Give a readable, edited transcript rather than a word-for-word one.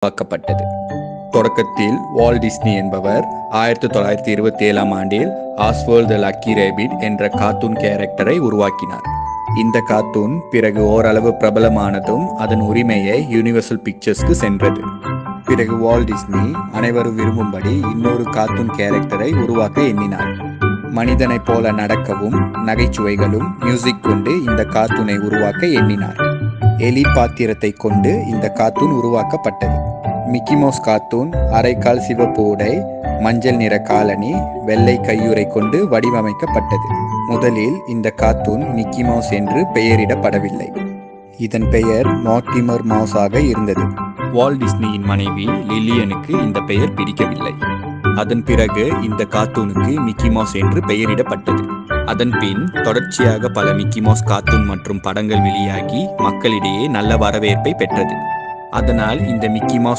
உருவாக்கப்பட்டது. தொடக்கத்தில் Walt Disney என்பவர் 1927ஆம் ஆண்டில் ஆஸ்வால்ட் த லக்கி ரேபிட் என்ற கார்ட்டூன் கேரக்டரை உருவாக்கினார். இந்த கார்ட்டூன் பிறகு ஓரளவு பிரபலமானதும் அதன் உரிமையை யூனிவர்சல் பிக்சர்ஸ்க்கு சென்றது. பிறகு வால்ட் டிஸ்னி அனைவரும் விரும்பும்படி இன்னொரு கார்ட்டூன் கேரக்டரை உருவாக்க எண்ணினார். மனிதனைப் போல நடக்கவும் நகைச்சுவைகளும் மியூசிக் கொண்டு இந்த கார்ட்டூனை உருவாக்க எண்ணினார். எலி பாத்திரத்தை கொண்டு இந்த கார்ட்டூன் உருவாக்கப்பட்டது. மிக்கி மவுஸ் கார்ட்டூன் அரைக்கால் சிவப்பு உடை, மஞ்சள் நிற காலணி, வெள்ளை கையுறை கொண்டு வடிவமைக்கப்பட்டது. முதலில் இந்த கார்ட்டூன் மிக்கி மவுஸ் என்று பெயரிடப்படவில்லை. இதன் பெயர் மார்ட்டிமர் மவுஸ் ஆக இருந்தது. வால்ட் டிஸ்னியின் மனைவி லில்லியனுக்கு இந்த பெயர் பிடிக்கவில்லை. அதன் பிறகு இந்த கார்ட்டூனுக்கு மிக்கி மவுஸ் என்று பெயரிடப்பட்டது. அதன் பின் தொடர்ச்சியாக பல மிக்கி மவுஸ் கார்ட்டூன் மற்றும் படங்கள் வெளியாகி மக்களிடையே நல்ல வரவேற்பை பெற்றது. அதனால் இந்த மிக்கி மவுஸ்